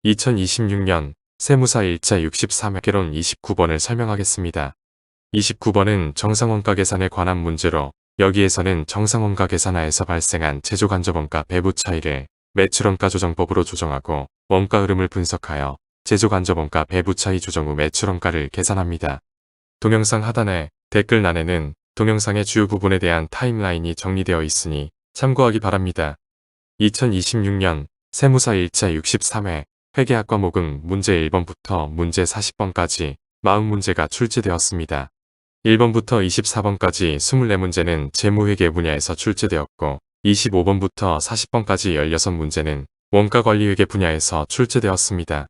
2026년 세무사 1차 63회 개론 29번을 설명하겠습니다. 29번은 정상원가 계산에 관한 문제로 여기에서는 정상원가 계산하에서 발생한 제조간접원가 배부 차이를 매출원가 조정법으로 조정하고 원가 흐름을 분석하여 제조간접원가 배부 차이 조정 후 매출원가를 계산합니다. 동영상 하단에 댓글란에는 동영상의 주요 부분에 대한 타임라인이 정리되어 있으니 참고하기 바랍니다. 2026년 세무사 1차 63회 회계학 과목은 문제 1번부터 문제 40번까지 40문제가 출제되었습니다. 1번부터 24번까지 24문제는 재무회계 분야에서 출제되었고 25번부터 40번까지 16문제는 원가관리회계 분야에서 출제되었습니다.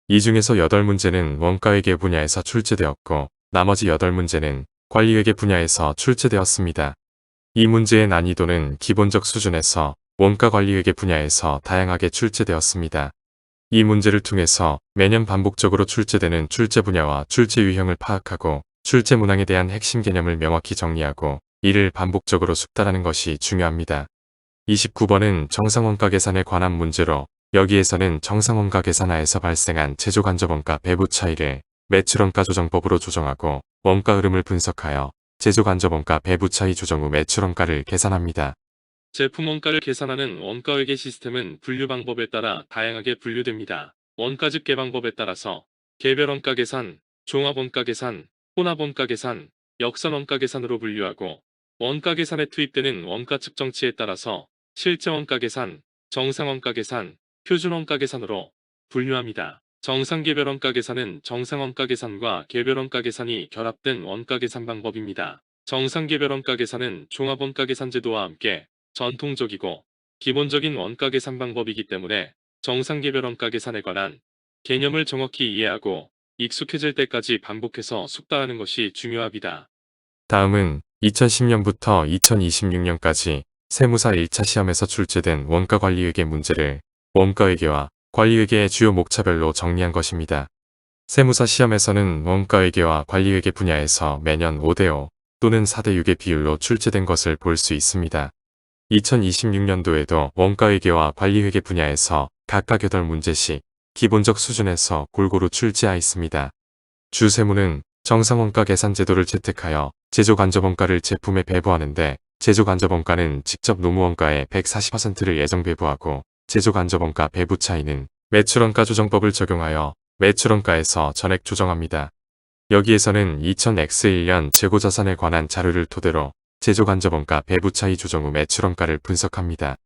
이 중에서 8문제는 원가회계 분야에서 출제되었고 나머지 8문제는 관리회계 분야에서 출제되었습니다. 이 문제의 난이도는 기본적 수준에서 원가관리회계 분야에서 다양하게 출제되었습니다. 이 문제를 통해서 매년 반복적으로 출제되는 출제 분야와 출제 유형을 파악하고 출제 문항에 대한 핵심 개념을 명확히 정리하고 이를 반복적으로 숙달하는 것이 중요합니다. 29번은 정상원가 계산에 관한 문제로 여기에서는 정상원가 계산하에서 발생한 제조간접원가 배부 차이를 매출원가 조정법으로 조정하고 원가 흐름을 분석하여 제조간접원가 배부 차이 조정 후 매출원가를 계산합니다. 제품원가를 계산하는 원가회계 시스템은 분류 방법에 따라 다양하게 분류됩니다. 원가집계 방법에 따라서 개별원가 계산, 종합원가 계산, 혼합원가 계산, 역선원가 계산으로 분류하고 원가 계산에 투입되는 원가 측정치에 따라서 실제원가 계산, 정상원가 계산, 표준원가 계산으로 분류합니다. 정상개별원가 계산은 정상원가 계산과 개별원가 계산이 결합된 원가 계산 방법입니다. 정상개별원가 계산은 종합원가 계산 제도와 함께 전통적이고 기본적인 원가 계산 방법이기 때문에 정상개별 원가 계산에 관한 개념을 정확히 이해하고 익숙해질 때까지 반복해서 숙달하는 것이 중요합니다. 다음은 2010년부터 2026년까지 세무사 1차 시험에서 출제된 원가관리회계 문제를 원가회계와 관리회계의 주요 목차별로 정리한 것입니다. 세무사 시험에서는 원가회계와 관리회계 분야에서 매년 5대5 또는 4대6의 비율로 출제된 것을 볼 수 있습니다. 2026년도에도 원가회계와 관리회계 분야에서 각각 8문제씩 기본적 수준에서 골고루 출제하였습니다. 주세무는 정상원가 계산 제도를 채택하여 제조간접원가를 제품에 배부하는데 제조간접원가는 직접 노무원가의 140%를 예정 배부하고 제조간접원가 배부 차이는 매출원가 조정법을 적용하여 매출원가에서 전액 조정합니다. 여기에서는 2000X1년 재고자산에 관한 자료를 토대로 제조간접원가 배부 차이 조정 후 매출원가를 분석합니다.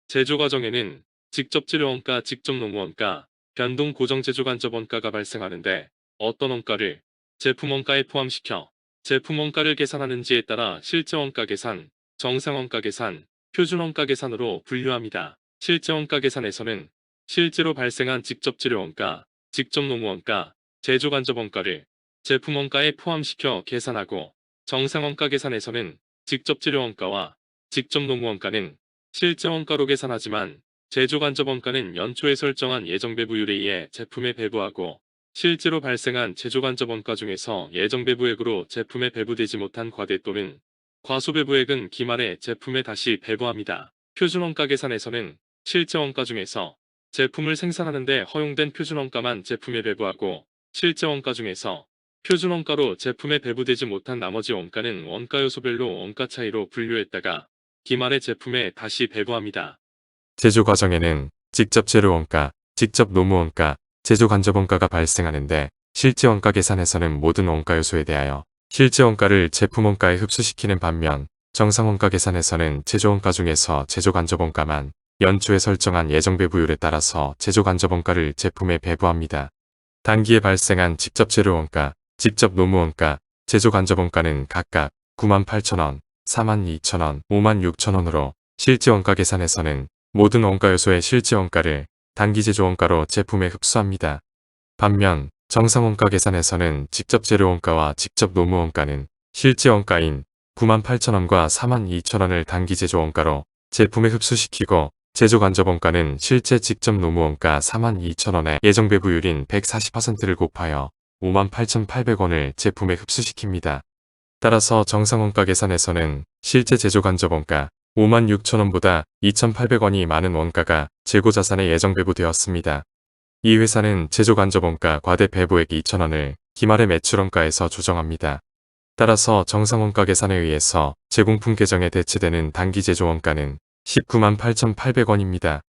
제조 과정에는 직접 재료원가, 직접 노무원가, 변동 고정 제조간접원가가 발생하는데 어떤 원가를 제품원가에 포함시켜 제품원가를 계산하는지에 따라 실제원가 계산, 정상원가 계산, 표준원가 계산으로 분류합니다. 실제원가 계산에서는 실제로 발생한 직접 재료원가, 직접 노무원가, 제조간접원가를 제품원가에 포함시켜 계산하고 정상원가 계산에서는 직접 재료원가와 직접 노무원가는 실제원가로 계산하지만 제조간접원가는 연초에 설정한 예정배부율에 의해 제품에 배부하고 실제로 발생한 제조간접원가 중에서 예정배부액으로 제품에 배부되지 못한 과대 또는 과소배부액은 기말에 제품에 다시 배부합니다. 표준원가 계산에서는 실제원가 중에서 제품을 생산하는데 허용된 표준원가만 제품에 배부하고 실제원가 중에서 표준원가로 제품에 배부되지 못한 나머지 원가는 원가 요소별로 원가 차이로 분류했다가 기말에 제품에 다시 배부합니다. 제조 과정에는 직접 재료원가, 직접 노무원가, 제조간접원가가 발생하는데 실제원가 계산에서는 모든 원가 요소에 대하여 실제원가를 제품원가에 흡수시키는 반면 정상원가 계산에서는 제조원가 중에서 제조간접원가만 연초에 설정한 예정배부율에 따라서 제조간접원가를 제품에 배부합니다. 단기에 발생한 직접 재료원가, 직접 노무원가, 제조간접원가는 각각 98,000원, 42,000원, 56,000원으로 실제원가 계산에서는 모든 원가 요소의 실제원가를 단기 제조원가로 제품에 흡수합니다. 반면 정상원가 계산에서는 직접 재료원가와 직접 노무원가는 실제원가인 98,000원과 42,000원을 단기 제조원가로 제품에 흡수시키고 제조간접원가는 실제 직접 노무원가 42,000원의 예정배부율인 140%를 곱하여 58,800원을 제품에 흡수시킵니다. 따라서 정상원가 계산에서는 실제 제조간접원가 56,000원보다 2,800원이 많은 원가가 재고자산에 예정배부되었습니다. 이 회사는 제조간접원가 과대 배부액 2,000원을 기말의 매출원가에서 조정합니다. 따라서 정상원가 계산에 의해서 제공품 계정에 대체되는 단기제조원가는 19만 8,800원입니다.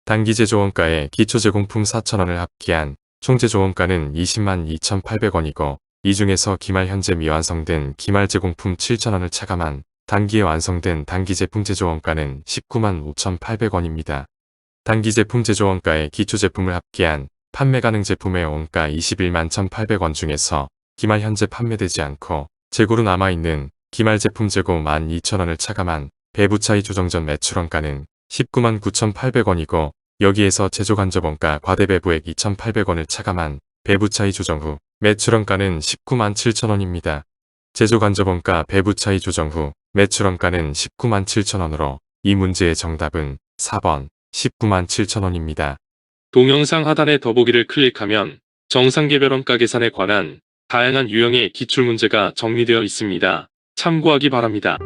단기제조원가에 기초제공품 4,000원을 합계한 총제조원가는 20만 2,800원이고 이 중에서 기말 현재 미완성된 기말 제공품 7,000원을 차감한 단기에 완성된 단기제품 제조원가는 19만 5,800원입니다. 단기제품 제조원가에 기초제품을 합계한 판매 가능 제품의 원가 21만 1,800원 중에서 기말 현재 판매되지 않고 재고로 남아있는 기말 제품 재고 12,000원을 차감한 배부차이 조정 전 매출원가는 19만 9,800원이고 여기에서 제조간접원가 과대배부액 2,800원을 차감한 배부차이 조정 후 매출원가는 19만 7천원입니다. 제조간접원가 배부차이 조정 후 매출원가는 19만 7천원으로 이 문제의 정답은 4번 19만 7천원입니다. 동영상 하단의 더보기를 클릭하면 정상개별원가 계산에 관한 다양한 유형의 기출문제가 정리되어 있습니다. 참고하기 바랍니다.